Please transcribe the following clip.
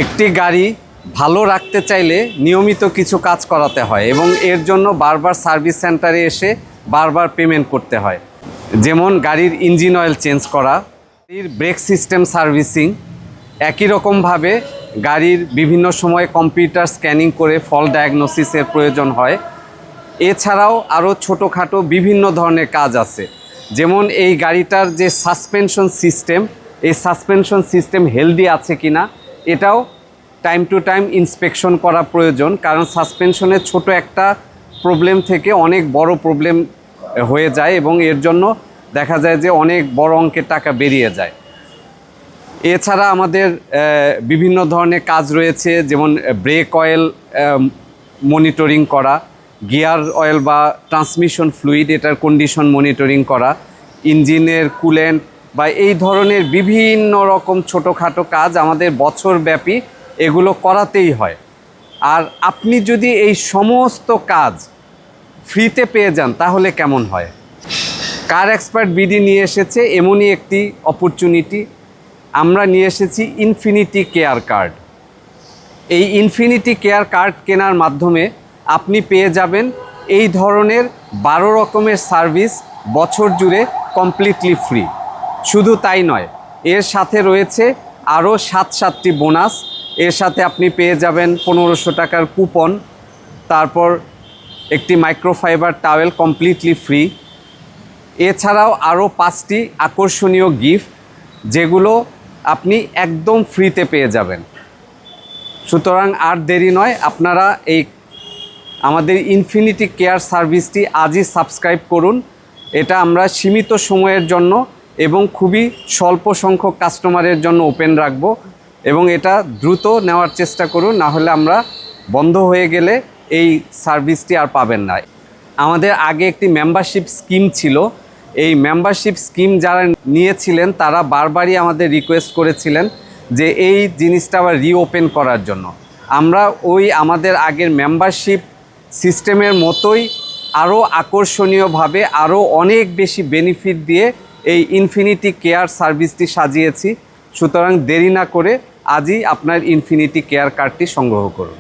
একটি গাড়ি ভালো রাখতে চাইলে নিয়মিত কিছু কাজ করাতে হয় এবং এর জন্য বারবার সার্ভিস সেন্টারে এসে বারবার পেমেন্ট করতে হয়। যেমন গাড়ির ইঞ্জিন অয়েল চেঞ্জ করা, গাড়ির ব্রেক সিস্টেম সার্ভিসিং, একই রকমভাবে গাড়ির বিভিন্ন সময় কম্পিউটার স্ক্যানিং করে ফল্ট ডায়াগনোসিসের প্রয়োজন হয়। এছাড়াও আরও ছোটোখাটো বিভিন্ন ধরনের কাজ আছে। যেমন এই গাড়িটার যে সাসপেনশন সিস্টেম, এই সাসপেনশন সিস্টেম হেলদি আছে কিনা এটাও টাইম টু টাইম ইন্সপেকশন করা প্রয়োজন, কারণ সাসপেনশনের ছোট একটা প্রবলেম থেকে অনেক বড় প্রবলেম হয়ে যায় এবং এর জন্য দেখা যায় যে অনেক বড় অঙ্কের টাকা বেরিয়ে যায়। এছাড়া আমাদের বিভিন্ন ধরনের কাজ রয়েছে, যেমন ব্রেক অয়েল মনিটরিং করা, গিয়ার অয়েল বা ট্রান্সমিশন ফ্লুইড এটার কন্ডিশন মনিটরিং করা, ইঞ্জিনের কুলেন্ট বা এই ধরনের বিভিন্ন রকম ছোটোখাটো কাজ আমাদের বছরব্যাপী এগুলো করাতেই হয়। আর আপনি যদি এই সমস্ত কাজ ফ্রিতে পেয়ে যান তাহলে কেমন হয়? কার এক্সপার্ট বিডি নিয়ে এসেছে এমনই একটি অপরচুনিটি। আমরা নিয়ে এসেছি ইনফিনিটি কেয়ার কার্ড। এই ইনফিনিটি কেয়ার কার্ড কেনার মাধ্যমে আপনি পেয়ে যাবেন এই ধরনের 12 রকমের সার্ভিস বছর জুড়ে কমপ্লিটলি ফ্রি। শুধু তাই নয়, এর সাথে রয়েছে আরও 7টি বোনাস। এর সাথে আপনি পেয়ে যাবেন 1500 টাকার কুপন, তারপর একটি মাইক্রোফাইবার টাওয়েল কমপ্লিটলি ফ্রি। এছাড়াও আরও 5টি আকর্ষণীয় গিফট যেগুলো আপনি একদম ফ্রিতে পেয়ে যাবেন। সুতরাং আর দেরি নয়, আপনারা এই আমাদের ইনফিনিটি কেয়ার সার্ভিসটি আজই সাবস্ক্রাইব করুন। এটা আমরা সীমিত সময়ের জন্য এবং খুবই স্বল্প সংখ্যক কাস্টমারের জন্য ওপেন রাখব এবং এটা দ্রুত নেওয়ার চেষ্টা করুন, না হলে আমরা বন্ধ হয়ে গেলে এই সার্ভিসটি আর পাবেন না। আমাদের আগে একটি মেম্বারশিপ স্কিম ছিল। এই মেম্বারশিপ স্কিম যারা নিয়েছিলেন তারা বারবারই আমাদের রিকোয়েস্ট করেছিলেন যে এই জিনিসটা আবার রিওপেন করার জন্য। আমরা আমাদের আগের মেম্বারশিপ সিস্টেমের মতোই আরও আকর্ষণীয়ভাবে আরও অনেক বেশি বেনিফিট দিয়ে এই ইনফিনিটি কেয়ার সার্ভিসটি সাজিয়েছি। সুতরাং দেরি না করে আজই আপনার ইনফিনিটি কেয়ার কার্ডটি সংগ্রহ করুন।